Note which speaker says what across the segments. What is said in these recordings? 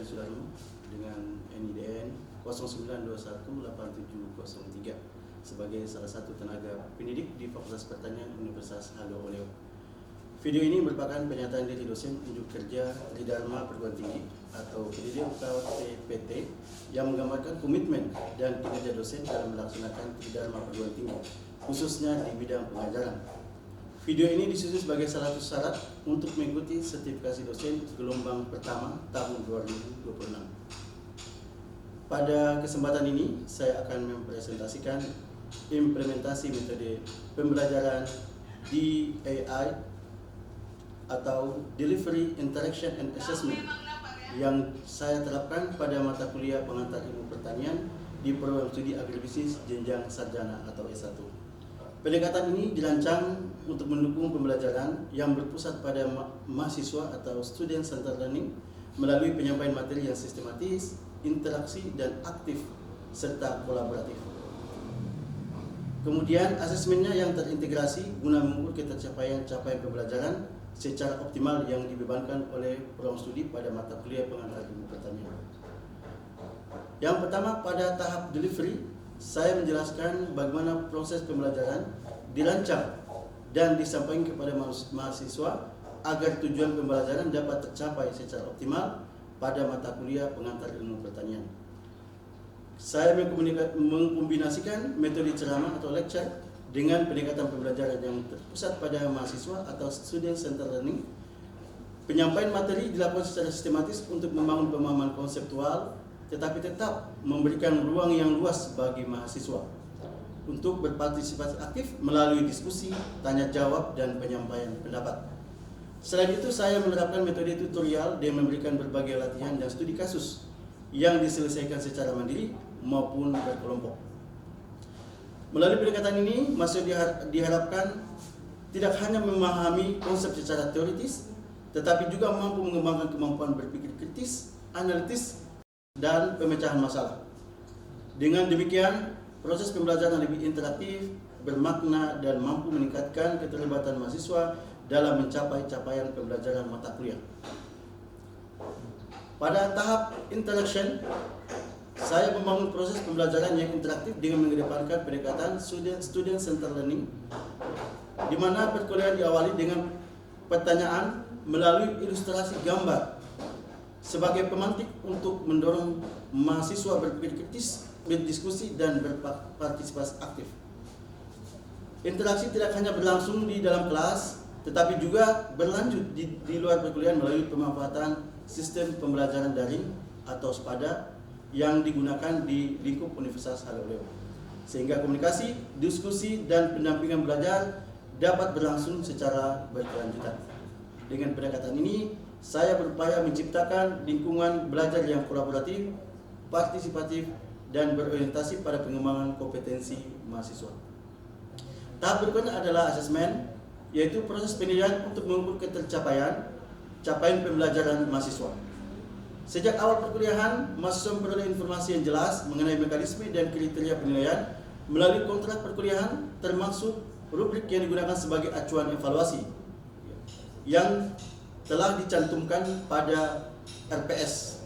Speaker 1: Syahri Sudarmo dengan NIDN 09218703 sebagai salah satu tenaga pendidik di Fakultas Pertanian Universitas Haluo Oleo. Video ini merupakan pernyataan dari dosen unjuk kerja Tridharma Perguruan Tinggi atau PT yang menggambarkan komitmen dan kinerja dosen dalam melaksanakan Tridharma Perguruan Tinggi, khususnya di bidang pengajaran. Video ini disusun sebagai salah satu syarat untuk mengikuti sertifikasi dosen gelombang pertama tahun 2026. Pada kesempatan ini, saya akan mempresentasikan implementasi metode pembelajaran DAI atau Delivery Interaction and Assessment yang saya terapkan pada mata kuliah pengantar ilmu pertanian di program studi agribisnis jenjang sarjana atau S1. Pendekatan ini dirancang untuk mendukung pembelajaran yang berpusat pada mahasiswa atau student centered learning melalui penyampaian materi yang sistematis, interaksi dan aktif serta kolaboratif. Kemudian asesmennya yang terintegrasi guna mengukur capaian pembelajaran secara optimal yang dibebankan oleh program studi pada mata kuliah pengantar ilmu pertanian. Yang pertama, pada tahap delivery, saya menjelaskan bagaimana proses pembelajaran dirancang dan disampaikan kepada mahasiswa agar tujuan pembelajaran dapat tercapai secara optimal pada mata kuliah pengantar ilmu pertanian. Saya mengkombinasikan metode ceramah atau lecture dengan pendekatan pembelajaran yang terpusat pada mahasiswa atau student centered learning. Penyampaian materi dilakukan secara sistematis untuk membangun pemahaman konseptual, tetapi tetap memberikan ruang yang luas bagi mahasiswa untuk berpartisipasi aktif melalui diskusi, tanya jawab, dan penyampaian pendapat. Selain itu, saya menerapkan metode tutorial dan memberikan berbagai latihan dan studi kasus yang diselesaikan secara mandiri maupun berkelompok. Melalui pendekatan ini, mahasiswa diharapkan tidak hanya memahami konsep secara teoritis, tetapi juga mampu mengembangkan kemampuan berpikir kritis, analitis, dan pemecahan masalah. Dengan demikian, proses pembelajaran lebih interaktif, bermakna, dan mampu meningkatkan keterlibatan mahasiswa dalam mencapai capaian pembelajaran mata kuliah. Pada tahap interaction, saya membangun proses pembelajaran yang interaktif dengan mengedepankan pendekatan student centered learning, di mana perkuliahan diawali dengan pertanyaan melalui ilustrasi gambar sebagai pemantik untuk mendorong mahasiswa berpikir kritis, berdiskusi, dan berpartisipasi aktif. Interaksi tidak hanya berlangsung di dalam kelas, tetapi juga berlanjut di luar perkuliahan melalui pemanfaatan sistem pembelajaran daring atau SPADA yang digunakan di lingkup Universitas Haluo Oleo, sehingga komunikasi, diskusi, dan pendampingan belajar dapat berlangsung secara berkelanjutan. Dengan pendekatan ini, saya berupaya menciptakan lingkungan belajar yang kolaboratif, partisipatif, dan berorientasi pada pengembangan kompetensi mahasiswa. Tahap berikutnya adalah asesmen, yaitu proses penilaian untuk mengukur capaian pembelajaran mahasiswa. Sejak awal perkuliahan, mahasiswa memperoleh informasi yang jelas mengenai mekanisme dan kriteria penilaian melalui kontrak perkuliahan, termasuk rubrik yang digunakan sebagai acuan evaluasi yang telah dicantumkan pada RPS.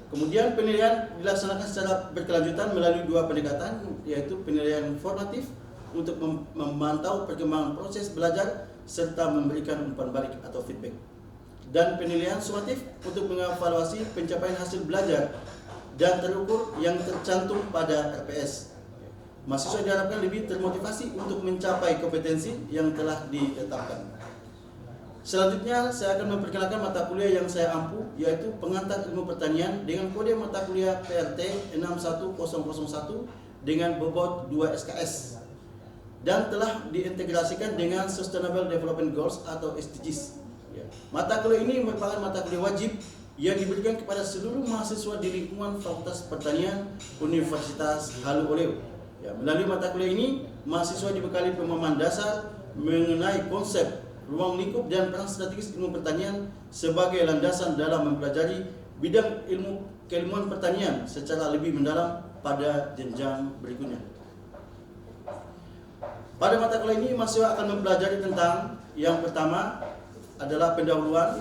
Speaker 1: Kemudian penilaian dilaksanakan secara berkelanjutan melalui dua pendekatan, yaitu penilaian formatif untuk memantau perkembangan proses belajar serta memberikan umpan balik atau feedback, dan penilaian sumatif untuk mengevaluasi pencapaian hasil belajar dan terukur yang tercantum pada RPS. Mahasiswa diharapkan lebih termotivasi untuk mencapai kompetensi yang telah ditetapkan. Selanjutnya, saya akan memperkenalkan mata kuliah yang saya ampu, yaitu pengantar ilmu pertanian dengan kode mata kuliah PRT 61001 dengan bobot 2 SKS dan telah diintegrasikan dengan Sustainable Development Goals atau SDGs. Mata kuliah ini merupakan mata kuliah wajib yang diberikan kepada seluruh mahasiswa di lingkungan Fakultas Pertanian Universitas Haluo Oleo. Melalui mata kuliah ini, mahasiswa dibekali pemahaman dasar mengenai konsep, ruang lingkup, dan peran strategis ilmu pertanian sebagai landasan dalam mempelajari bidang ilmu keilmuan pertanian secara lebih mendalam pada jenjang berikutnya. Pada mata kuliah ini, mahasiswa akan mempelajari tentang yang pertama adalah pendahuluan,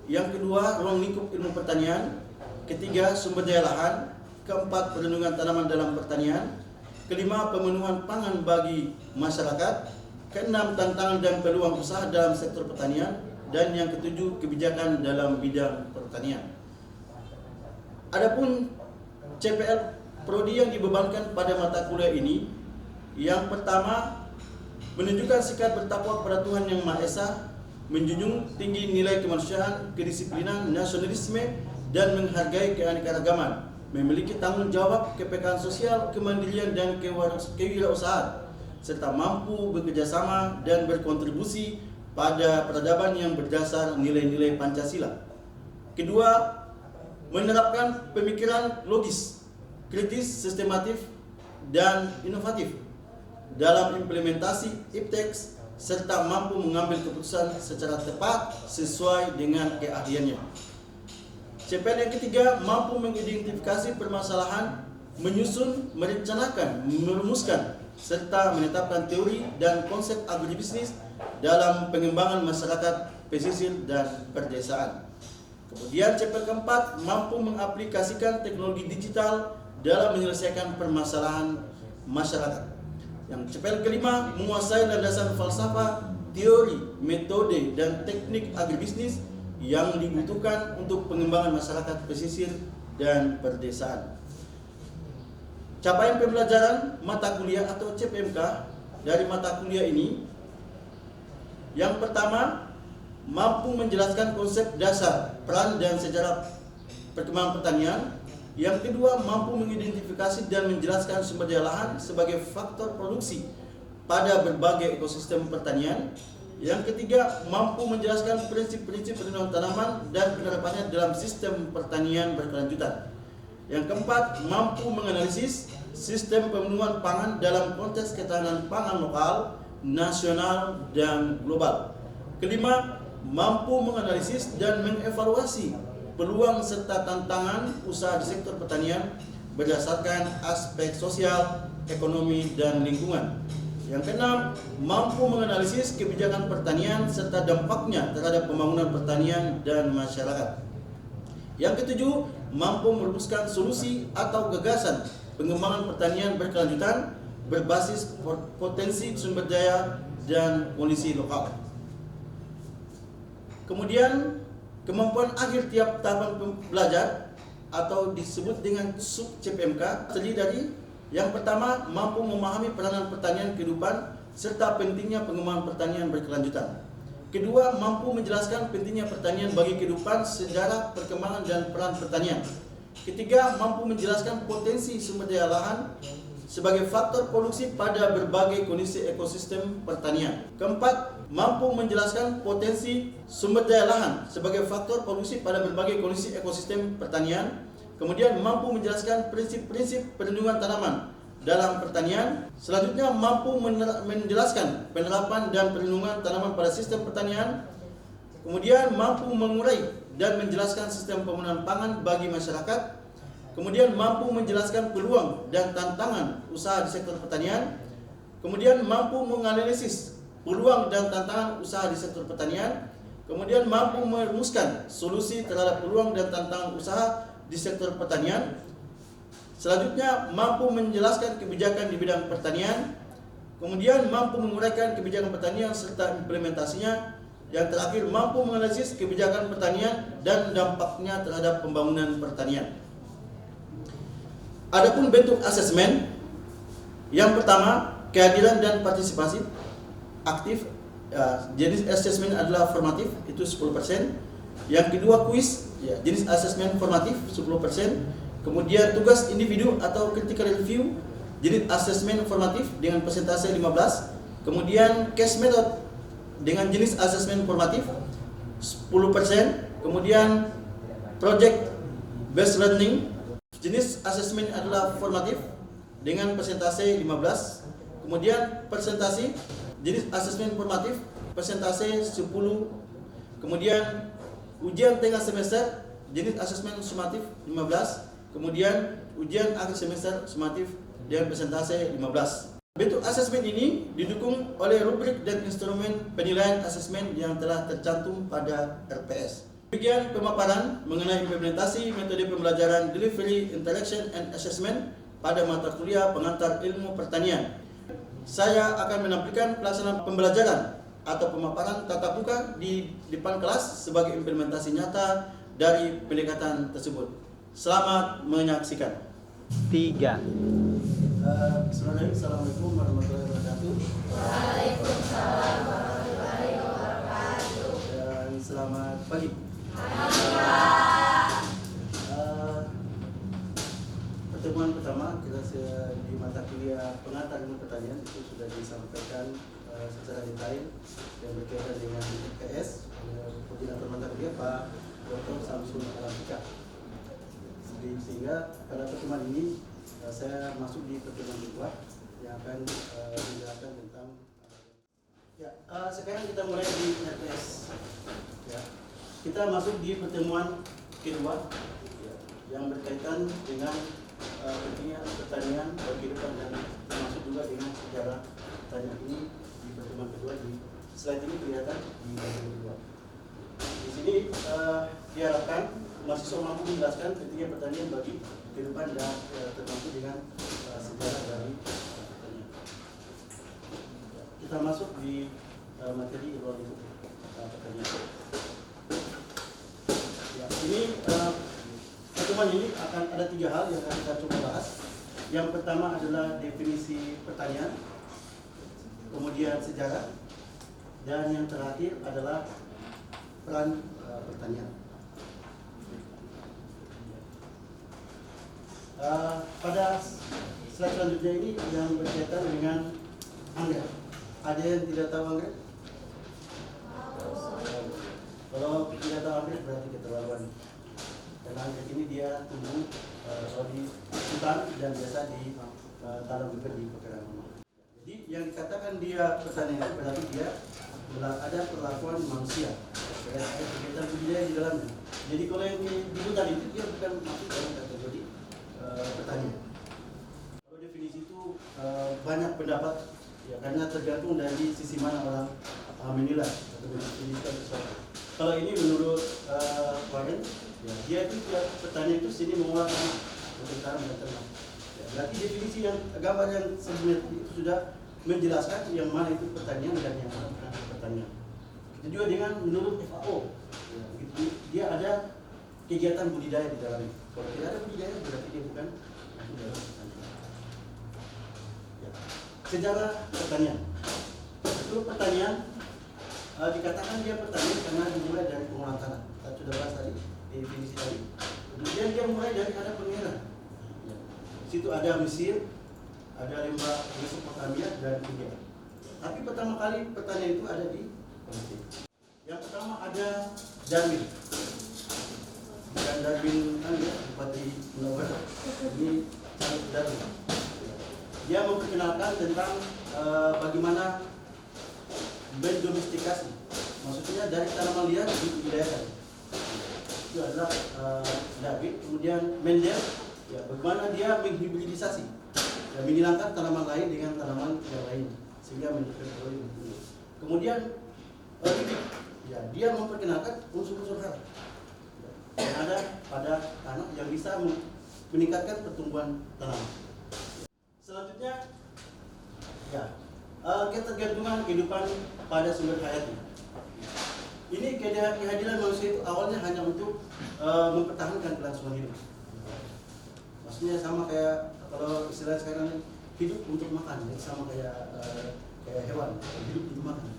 Speaker 1: yang kedua ruang lingkup ilmu pertanian, ketiga sumber daya lahan, keempat perlindungan tanaman dalam pertanian, kelima pemenuhan pangan bagi masyarakat, keenam tantangan dan peluang usaha dalam sektor pertanian, dan yang ketujuh kebijakan dalam bidang pertanian. Adapun CPL Prodi yang dibebankan pada mata kuliah ini, yang pertama menunjukkan sikap bertakwa kepada Tuhan Yang Maha Esa, menjunjung tinggi nilai kemanusiaan, kedisiplinan, nasionalisme, dan menghargai keanekaragaman, memiliki tanggung jawab, kepekaan sosial, kemandirian, dan kewirausahaan, serta mampu bekerjasama dan berkontribusi pada peradaban yang berdasar nilai-nilai Pancasila. Kedua, menerapkan pemikiran logis, kritis, sistematif, dan inovatif dalam implementasi IPTEX, serta mampu mengambil keputusan secara tepat sesuai dengan keahliannya. CPL yang ketiga, mampu mengidentifikasi permasalahan, menyusun, merencanakan, merumuskan, serta menetapkan teori dan konsep agribisnis dalam pengembangan masyarakat pesisir dan perdesaan. Kemudian CPL keempat, mampu mengaplikasikan teknologi digital dalam menyelesaikan permasalahan masyarakat. Yang CPL kelima, menguasai landasan falsafah, teori, metode, dan teknik agribisnis yang dibutuhkan untuk pengembangan masyarakat pesisir dan perdesaan. Capaian pembelajaran mata kuliah atau CPMK dari mata kuliah ini, yang pertama, mampu menjelaskan konsep dasar, peran, dan sejarah perkembangan pertanian. Yang kedua, mampu mengidentifikasi dan menjelaskan sumber daya lahan sebagai faktor produksi pada berbagai ekosistem pertanian. Yang ketiga, mampu menjelaskan prinsip-prinsip perlindungan tanaman dan penerapannya dalam sistem pertanian berkelanjutan. Yang keempat, mampu menganalisis sistem pemenuhan pangan dalam konteks ketahanan pangan lokal, nasional, dan global. Kelima, mampu menganalisis dan mengevaluasi peluang serta tantangan usaha di sektor pertanian berdasarkan aspek sosial, ekonomi, dan lingkungan. Yang keenam, mampu menganalisis kebijakan pertanian serta dampaknya terhadap pembangunan pertanian dan masyarakat. Yang ketujuh, mampu merumuskan solusi atau gagasan pengembangan pertanian berkelanjutan berbasis potensi sumber daya dan kondisi lokal. Kemudian, kemampuan akhir tiap tahapan belajar atau disebut dengan sub CPMK terdiri dari yang pertama, mampu memahami peranan pertanian kehidupan serta pentingnya pengembangan pertanian berkelanjutan. Kedua, mampu menjelaskan pentingnya pertanian bagi kehidupan, sejarah, perkembangan, dan peran pertanian. Ketiga, mampu menjelaskan potensi sumber daya lahan sebagai faktor produksi pada berbagai kondisi ekosistem pertanian. Keempat, mampu menjelaskan potensi sumber daya lahan sebagai faktor produksi pada berbagai kondisi ekosistem pertanian. Kemudian mampu menjelaskan prinsip-prinsip perlindungan tanaman dalam pertanian. Selanjutnya, mampu menjelaskan penerapan dan perlindungan tanaman pada sistem pertanian. Kemudian mampu mengurai dan menjelaskan sistem pemenuhan pangan bagi masyarakat. Kemudian mampu menjelaskan peluang dan tantangan usaha di sektor pertanian. Kemudian mampu menganalisis peluang dan tantangan usaha di sektor pertanian. Kemudian mampu merumuskan solusi terhadap peluang dan tantangan usaha di sektor pertanian. Selanjutnya, mampu menjelaskan kebijakan di bidang pertanian. Kemudian mampu menguraikan kebijakan pertanian serta implementasinya. Yang terakhir, mampu menganalisis kebijakan pertanian dan dampaknya terhadap pembangunan pertanian. Adapun bentuk asesmen, yang pertama, kehadiran dan partisipasi aktif. Jenis asesmen adalah formatif, itu 10%. Yang kedua, kuis, jenis asesmen formatif 10%. Kemudian tugas individu atau critical review, jenis asesmen formatif dengan persentase 15%. Kemudian case method dengan jenis asesmen formatif 10%. Kemudian project based learning, jenis asesmen adalah formatif dengan persentase 15%. Kemudian presentasi, jenis asesmen formatif persentase 10%. Kemudian ujian tengah semester, jenis asesmen sumatif 15%. Kemudian ujian akhir semester sumatif dengan persentase 15%. Bentuk asesmen ini didukung oleh rubrik dan instrumen penilaian asesmen yang telah tercantum pada RPS. Demikian pemaparan mengenai implementasi metode pembelajaran Delivery, Interaction, and Assessment pada mata kuliah pengantar ilmu pertanian. Saya akan menampilkan pelaksanaan pembelajaran atau pemaparan tatap muka di depan kelas sebagai implementasi nyata dari pendekatan tersebut. Selamat menyaksikan.
Speaker 2: 3.
Speaker 1: Assalamualaikum warahmatullahi wabarakatuh.
Speaker 3: Waalaikumsalam warahmatullahi wabarakatuh.
Speaker 1: Dan selamat pagi. Pertemuan pertama kita di mata kuliah pengantar ilmu pertanian itu sudah disampaikan secara detail yang berkaitan dengan IPS koordinator mata kuliah Pak Dr. Samsul Alamika. Sehingga pada pertemuan ini saya masuk di pertemuan kedua yang akan menjelaskan tentang sekarang kita mulai di IPS. Ya. Kita masuk di pertemuan kedua yang berkaitan dengan pentingnya pertanian bagi kehidupan dan termasuk juga dengan sejarah pertanian ini di pertemuan kedua. Di slide ini kelihatan di bagian kedua. Di sini diharapkan mahasiswa mampu menjelaskan pentingnya pertanian bagi kehidupan dan termasuk dengan sejarah dari pertanian. Kita masuk di materi evaluasi pertanian. Ini pertemuan ini akan ada 3 hal yang akan kita coba bahas. Yang pertama adalah definisi pertanian, kemudian sejarah, dan yang terakhir adalah peran pertanian. Pada slide selanjutnya ini yang berkaitan dengan anggrek. Ada yang tidak tahu anggrek? Kalau tidak tahu anggrek berarti keterlaluan. Karena anggrek ini dia tumbuh di hutan dan biasa di tanam juga di pekarangan rumah. Jadi yang dikatakan dia pertanian itu berarti dia ada perlakuan manusia. Ada kegiatan budidaya di dalamnya. Jadi kalau yang di hutan itu dia bukan masuk dalam kategori pertanian. Kalau definisi itu banyak pendapat ya karena tergantung dari sisi mana orang menilai atau mendefinisikan sesuatu. Kalau ini menurut Warren, ya, dia itu pertanian itu sini mengeluarkan untuk tanam dan ternak. Ya, berarti definisi yang gambar yang sebelumnya itu sudah menjelaskan yang mana itu pertanian dan yang mana bukan pertanian. Itu juga dengan menurut FAO, ya, dia ada kegiatan budidaya di dalamnya. Kalau tidak ada budidaya berarti dia bukan dalam pertanian. Ya. Sejarah pertanian. Itu pertanian dikatakan dia pertanian karena dimulai dari pengolahan tanah. Kita sudah bahas tadi definisi tadi. Kemudian dia mulai dari ada pengeran. Ya. Situ ada Mesir, ada lembah Mesopotamia dan India. Tapi pertama kali pertanian itu ada di Palestina. Yang pertama ada Darwin. Dan Darwin kan ya, Bupati Munawar. Ini Charles Darwin. Dia memperkenalkan tentang bagaimana mendomestikasi. Maksudnya dari tanaman liar dibudidayakan. Itu adalah Darwin. Kemudian Mendel, ya, bagaimana dia menghibridisasi dan menghilangkan tanaman lain dengan tanaman yang lain sehingga menjadi produktif. Kemudian ya, dia memperkenalkan unsur-unsur hara yang ada pada tanah yang bisa meningkatkan pertumbuhan tanaman. Selanjutnya, ya, ketergantungan kehidupan pada sumber hayati. Ini kehadiran manusia itu awalnya hanya untuk mempertahankan kelangsungan hidup. Maksudnya sama kayak kalau istilah sekarang hidup untuk makan, ya, sama kayak hewan, hidup untuk makan.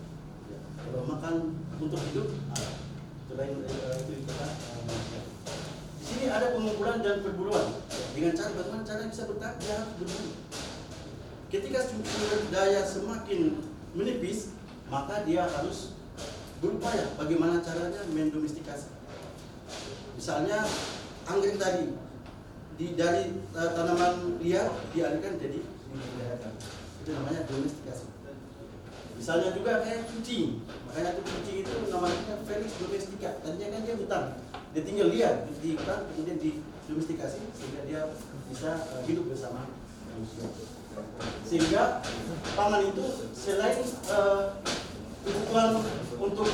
Speaker 1: Ya, kalau makan untuk hidup, selain itu kita manusia. Di sini ada pengumpulan dan perburuan. Dengan cara bagaimana cara bisa bertahan, dia harus berburu. Ketika sumber daya semakin menipis, maka dia harus berupaya bagaimana caranya mendomestikasi. Misalnya anggrek tadi dari tanaman liar dialihkan jadi dibudidayakan. Itu namanya domestikasi. Misalnya juga kayak kucing, makanya tuh kucing itu namanya Felix domestica. Tadinya kan dia hutan, dia tinggal liar di hutan, kemudian didomestikasi sehingga dia bisa hidup bersama manusia. Sehingga pangan itu selain kebutuhan untuk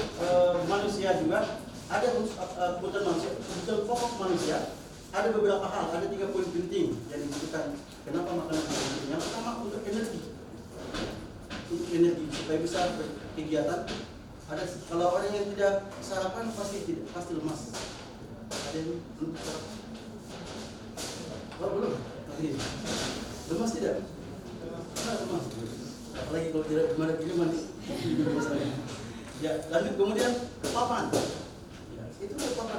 Speaker 1: manusia juga ada kebutuhan manusia, kebutuhan pokok manusia. Ada beberapa hal, ada 3 poin penting yang dibutuhkan. Kenapa makanan penting? Yang pertama untuk energi, supaya bisa berkegiatan. Ada kalau orang yang tidak sarapan pasti lemas. Ada yang belum sarapan? Oh belum? Lemas tidak? Lemas. Apalagi kalau tidak kemarin ini mandi. Ya, lanjut kemudian papan. Ya, itu papan.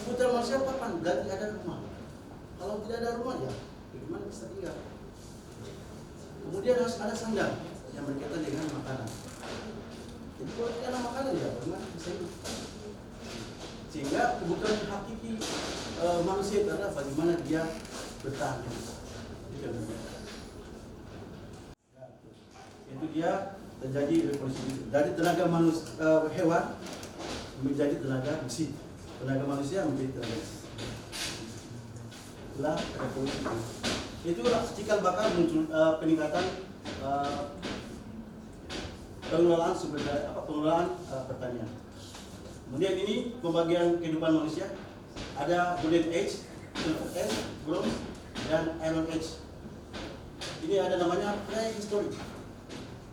Speaker 1: Kebutuhan manusia papan, berarti ada rumah. Kalau tidak ada rumah ya, bagaimana bisa tinggal? Kemudian harus ada sandang yang berkaitan dengan makanan. Jadi kalau tidak ada makanan ya, bagaimana bisa hidup? Sehingga kebutuhan hakiki manusia itu adalah bagaimana dia bertahan. Itu dia terjadi revolusi dari tenaga hewan menjadi tenaga mesin. Tenaga manusia menjadi tenaga mesin. Itulah revolusi. Itulah cikal bakal muncul peningkatan pengelolaan sumber daya, pengelolaan pertanian. Kemudian ini pembagian kehidupan manusia. Ada Golden Age, Silver Age, Bronze, dan Iron Age. Ini ada namanya prehistory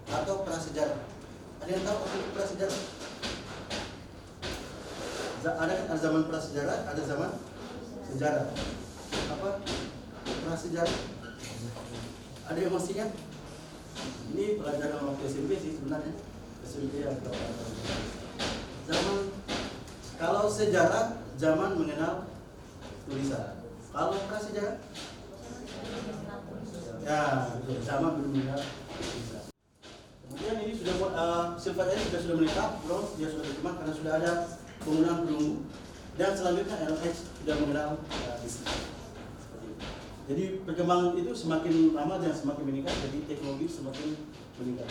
Speaker 1: atau prasejarah. Ada yang tahu apa itu prasejarah? Ada zaman prasejarah, ada zaman sejarah. Apa prasejarah? Ada yang masih ingat? Ini pelajaran waktu SMP sih sebenarnya. SMP atau zaman. Kalau sejarah, zaman mengenal tulisan. Kalau prasejarah, ya zaman belum mengenal tulisan. Kemudian ini sudah silver age sudah meningkat, bronze dia sudah berkembang karena sudah ada penggunaan pelunggu, dan selanjutnya Iron Age sudah mengenal besi. Jadi perkembangan itu semakin lama dan semakin meningkat, jadi teknologi semakin meningkat.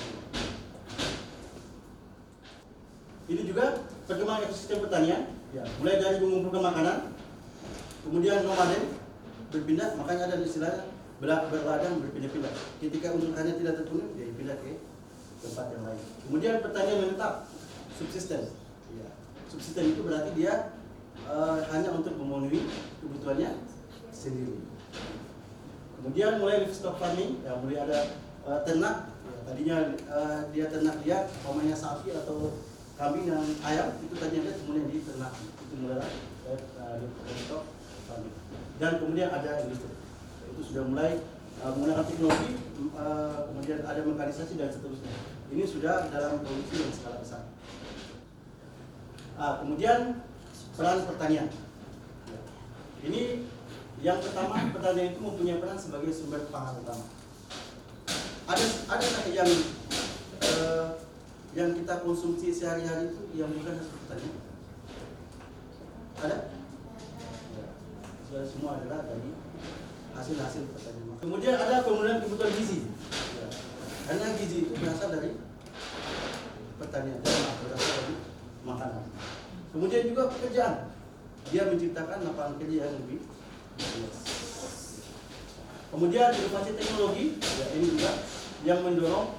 Speaker 1: Ini juga perkembangan ekosistem pertanian, ya, mulai dari mengumpulkan makanan, kemudian nomaden, berpindah, makanya ada istilahnya berladang berpindah-pindah. Ketika unsurnya tidak terpenuhi, dia pindah ke tempat yang lain. Kemudian pertanian menetap, subsisten. Ya. Subsisten itu berarti dia hanya untuk memenuhi kebutuhannya sendiri. Kemudian mulai livestock farming, ya, mulai ada ternak. Ya, tadinya dia ternak dia, umpamanya sapi atau kambing dan ayam, itu tadinya dia kemudian diternak. Itu mulai livestock farming. Dan kemudian ada industri. Itu sudah mulai menggunakan teknologi, kemudian ada mekanisasi dan seterusnya. Ini sudah dalam produksi yang skala besar. Kemudian peran pertanian. Ini yang pertama, pertanian itu mempunyai peran sebagai sumber pangan utama. Ada yang kita konsumsi sehari-hari itu yang bukan hasil pertanian? Ada? Ya, semua adalah dari hasil-hasil pertanian. Kemudian ada penggunaan kebutuhan gizi. Ya. Karena gizi itu berasal dari pertanian, berasal dari makanan. Kemudian juga pekerjaan. Dia menciptakan lapangan kerja yang lebih luas. Kemudian inovasi teknologi, ya, ini juga yang mendorong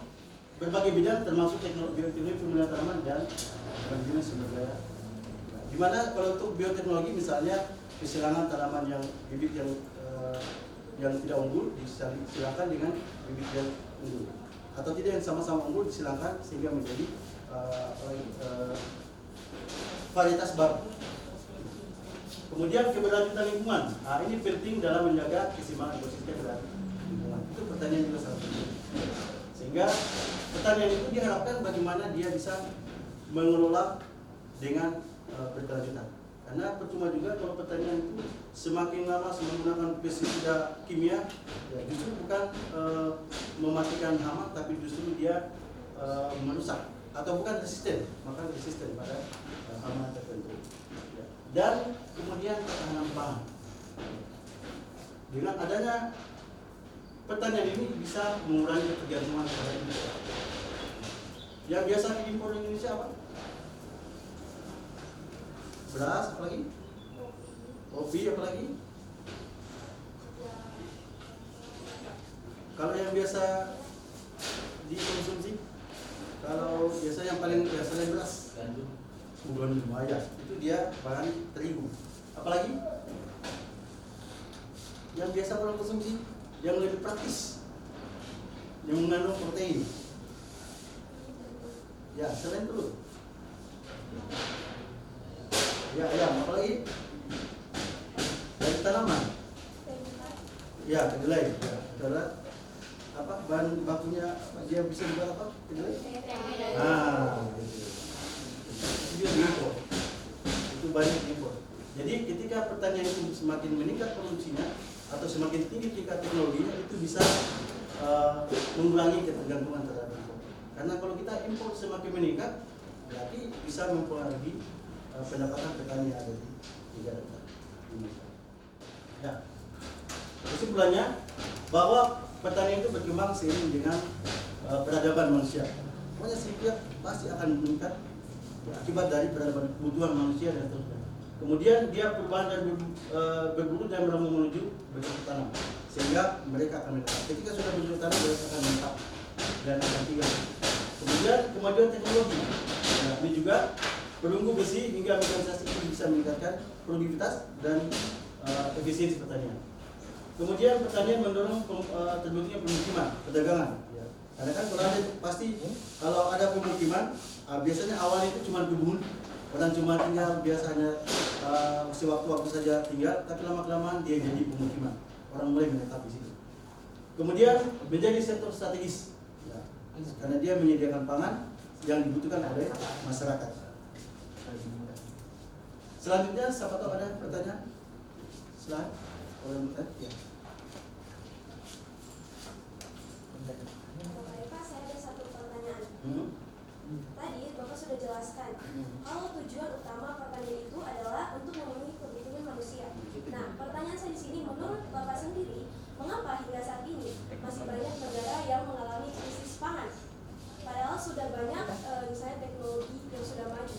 Speaker 1: berbagai bidang termasuk teknologi penggunaan tanaman dan manajemen sumber daya. Di mana kalau untuk bioteknologi misalnya kesilangan tanaman yang bibit yang tidak unggul disilangkan dengan bibit yang unggul, atau tidak yang sama-sama unggul disilangkan sehingga menjadi varietas baru. Kemudian keberlanjutan lingkungan, ini penting dalam menjaga keseimbangan ekosistem dan lingkungan. Itu pertanian juga sangat penting. Sehingga pertanian itu diharapkan bagaimana dia bisa mengelola dengan berkelanjutan. Karena percuma juga kalau pertanian itu semakin lama menggunakan pestisida kimia, ya justru bukan mematikan hama, tapi justru dia merusak atau bukan resisten, maka resisten pada hama tertentu. Ya. Dan kemudian ketahanan pangan. Dengan adanya pertanian ini bisa mengurangi ketergantungan pada Indonesia. Yang biasa diimpor Indonesia apa? Beras, apalagi? Kopi, apalagi? Kalau yang biasa dikonsumsi, kalau biasa yang paling biasa beras, bukan buaya, itu dia bahan terigu. Apalagi yang biasa orang konsumsi, yang lebih praktis, yang mengandung protein. Ya, selain telur. Ya, ayam. Apalagi dari tanaman. Ya, kedelai. Ya, karena apa bahan bakunya dia bisa dibuat apa? Kedelai. Nah, itu juga diimpor. Itu banyak diimpor. Jadi ketika pertanian itu semakin meningkat produksinya atau semakin tinggi tingkat teknologinya, itu bisa mengurangi ketergantungan terhadap impor. Karena kalau kita impor semakin meningkat, berarti bisa mempengaruhi pendapatan petani yang ada di negara ini. Ya. Kesimpulannya bahwa pertanian itu berkembang seiring dengan peradaban manusia. Pokoknya setiap pasti akan meningkat akibat dari peradaban kebutuhan manusia dan seterusnya. Kemudian dia perubahan dan berburu dan menuju bercocok tanam, sehingga mereka akan menetap. Ketika sudah bercocok tanam, mereka akan menetap dan akan tinggal. Kemudian kemajuan teknologi. Nah, ini juga perunggu besi hingga mekanisasi ini bisa meningkatkan produktivitas dan efisiensi pertanian. Kemudian pertanian mendorong terbentuknya pemukiman, perdagangan. Ya. Karena kan kalau ada pasti kalau ada pemukiman, biasanya awalnya itu cuma kebun, orang cuma tinggal biasanya sewaktu-waktu saja tinggal, tapi lama-kelamaan dia jadi pemukiman. Orang mulai menetap di situ. Kemudian menjadi sektor strategis, ya. Karena dia menyediakan pangan yang dibutuhkan oleh masyarakat. Selanjutnya, siapa tahu ada pertanyaan? Selain oleh ya.
Speaker 2: Pak, saya ada satu pertanyaan. Tadi Bapak sudah jelaskan kalau tujuan utama pertanian itu adalah untuk memenuhi kebutuhan manusia. Nah, pertanyaan saya di sini, menurut Bapak sendiri, mengapa hingga saat ini masih banyak negara yang mengalami krisis pangan? Padahal sudah banyak misalnya teknologi yang sudah maju.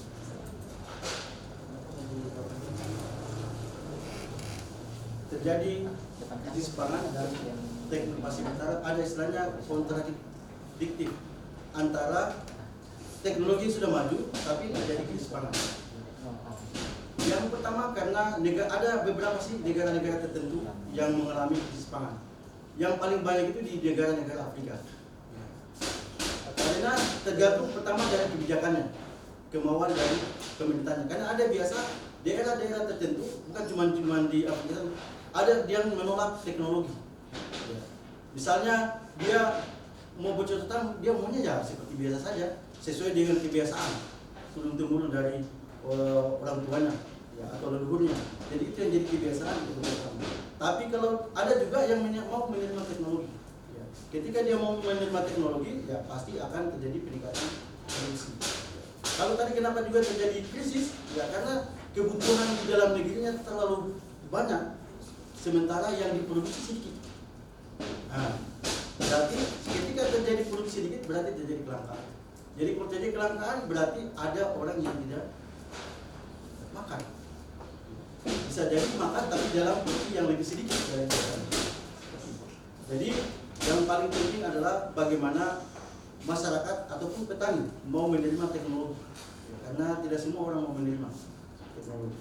Speaker 1: Terjadi krisis pangan dan teknologi sementara ada istilahnya kontradiktif antara teknologi sudah maju tapi terjadi krisis pangan. Yang pertama karena ada beberapa sih negara-negara tertentu yang mengalami krisis pangan. Yang paling banyak itu di negara-negara Afrika. Karena tergantung pertama dari kebijakannya, kemauan dari pemerintahnya. Karena ada biasa daerah-daerah tertentu, bukan cuma di Afrika, ada yang menolak teknologi. Misalnya dia mau bercocok tanam, dia maunya ya seperti biasa saja, sesuai dengan kebiasaan turun-temurun dari orang tuanya ya, atau leluhurnya. Jadi itu yang jadi kebiasaan untuk bercocok tanam. Tapi kalau ada juga yang mau menerima teknologi, ya. Ketika dia mau menerima teknologi, ya pasti akan terjadi peningkatan produksi. Kalau tadi kenapa juga terjadi krisis? Ya karena kebutuhan di dalam negerinya terlalu banyak, sementara yang diproduksi sedikit. Nah, berarti ketika terjadi produksi sedikit berarti terjadi kelangkaan. Jadi kalau terjadi kelangkaan berarti ada orang yang tidak makan. Bisa jadi makan tapi dalam porsi yang lebih sedikit dari yang. Jadi yang paling penting adalah bagaimana masyarakat ataupun petani mau menerima teknologi. Karena tidak semua orang mau menerima teknologi.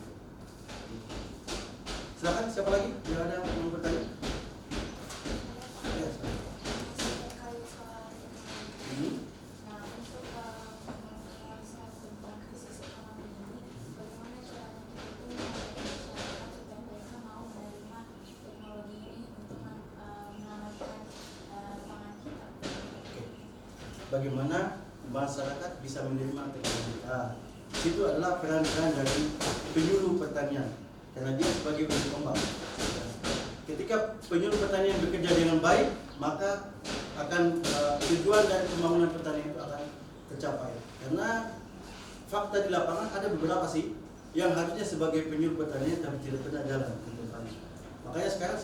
Speaker 1: Silakan, siapa lagi? Yang ada yang mau bertanya? Ya,
Speaker 3: Nah, untuk menyelesaikan tentang krisis ekonomi ini, bagaimana caranya kita itu masyarakat supaya mereka mau menerima teknologi ini untuk menyelamatkan pangan kita?
Speaker 1: bagaimana masyarakat bisa menerima teknologi? Itu adalah peran-peran dari penyuluh pertanian, karena dia sebagai ujung tombak. Ketika penyuluh pertanian bekerja dengan baik, maka akan tujuan dari pembangunan pertanian itu akan tercapai. Karena fakta di lapangan ada beberapa sih yang harusnya sebagai penyuluh pertanian tapi tidak pernah jalan. Makanya sekarang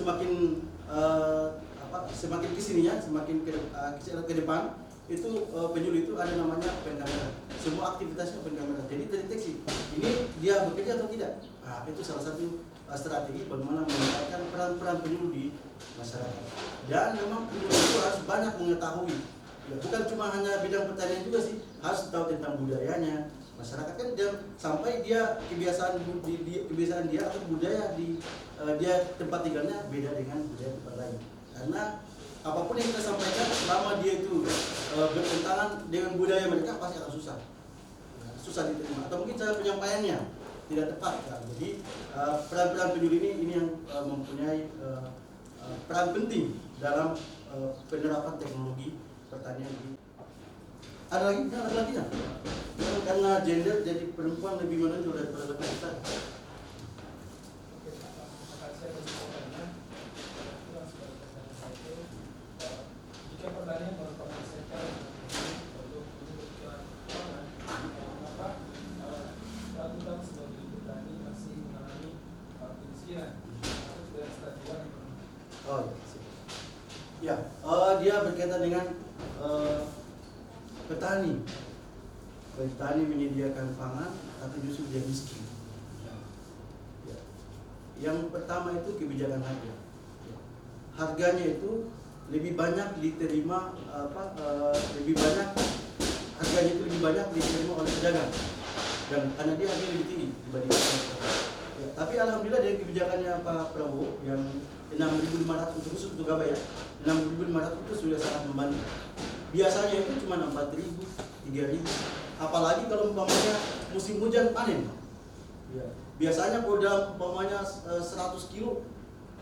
Speaker 1: semakin kesininya, semakin ke depan itu penyuluh itu ada namanya open camera. Semua aktivitasnya open camera. Jadi terdeteksi ini dia bekerja atau tidak. Nah, itu salah satu strategi bagaimana meningkatkan peran-peran penyuluh di masyarakat. Dan memang penyuluh itu harus banyak mengetahui. Ya, bukan cuma hanya bidang pertanian juga sih, harus tahu tentang budayanya Masyarakat kan sampai dia kebiasaan dia atau budaya dia tempat tinggalnya beda dengan budaya tempat lain. Karena apapun yang kita sampaikan selama dia itu bertentangan dengan budaya mereka pasti akan susah diterima, atau mungkin cara penyampaiannya tidak tepat. Jadi peran-peran penyuluh ini yang mempunyai peran penting dalam penerapan teknologi pertanian ini. Ada lagi ya? Karena gender jadi perempuan lebih menonjol daripada laki-laki.
Speaker 4: Jika pertanian merupakan sektor produk kebutuhan pangan, maka rata-rata sebagai petani masih mengalami kemiskinan atau tidak kestabilan ekonomi.
Speaker 1: Oh ya, dia berkaitan dengan petani menyediakan pangan tapi justru dia miskin. Ya. Yang pertama itu kebijakan harga. Ya. Harganya itu lebih banyak diterima harganya itu lebih banyak diterima oleh pedagang, dan karena dia harganya lebih tinggi dibandingkan. Ya. Tapi alhamdulillah dari kebijakannya Pak Prabowo yang 6.500 khusus untuk gabah ya, 6.500 itu sudah sangat membantu. Biasanya itu cuma 4.000, 3.000. Apalagi kalau umpamanya musim hujan panen. Ya. Biasanya kalau dalam umpamanya 100 kilo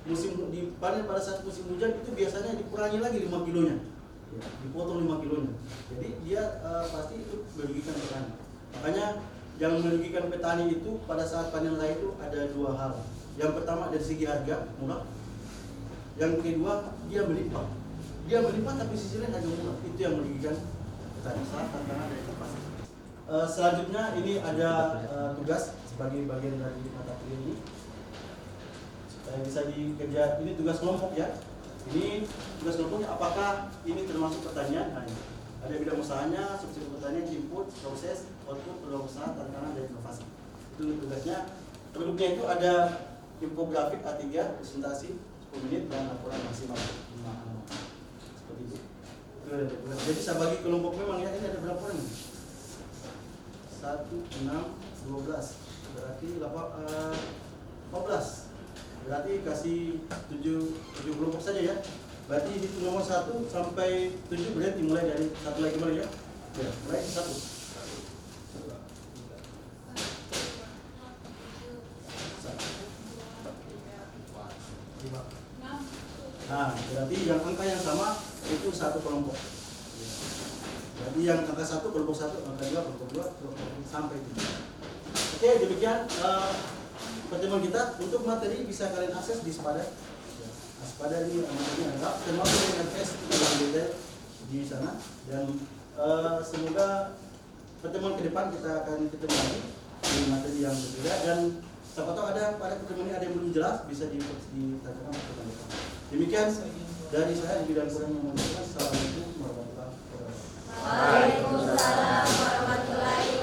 Speaker 1: musim dipanen pada saat musim hujan itu biasanya dikurangi lagi 5 kilonya. Ya, dipotong 5 kilonya. Jadi dia pasti itu merugikan petani. Makanya yang merugikan petani itu pada saat panen raya itu ada dua hal. Yang pertama dari segi harga murah. Yang kedua dia melimpah. Dia melimpah tapi sisi lain harga murah. Itu yang merugikan petani. Tantangan dari tempat. Selanjutnya ini ada tugas sebagai bagian dari mata kuliah ini supaya bisa dikejar. Ini tugas kelompok ya. Ini tugas kelompoknya apakah ini termasuk pertanian? Nah, ada bidang usahanya, subsidi pertanian, input, proses, output, peluang usaha, tantangan dan inovasi. Itu tugasnya. Produknya itu ada infografik A3, presentasi 10 menit dan laporan maksimal 5 halaman. Seperti itu. Jadi saya bagi kelompok memang ya, ini ada berapa orang? 1, 6, 12. Berarti 14. Berarti kasih 7 kelompok saja ya. Berarti itu nomor 1 sampai 7 berarti mulai dari 1 lagi mulai ya. Ya, mulai 1. Nah, berarti yang angka yang sama itu 1 kelompok. Berarti yang angka 1 kelompok 1, angka 2 kelompok 2, kelompok sampai 7. Oke, demikian pertemuan kita. Untuk materi bisa kalian akses di Spada. Spada ini materinya lengkap, termasuk dengan tes yang detail di sana. Dan semoga pertemuan ke depan kita akan ketemu lagi di materi yang berbeda. Dan siapa tahu ada pada pertemuan ini ada yang belum jelas bisa ditanyakan pertemuan depan. Demikian dari saya di bidang kurang yang mengucapkan. Assalamualaikum warahmatullahi wabarakatuh.
Speaker 2: Waalaikumsalam warahmatullahi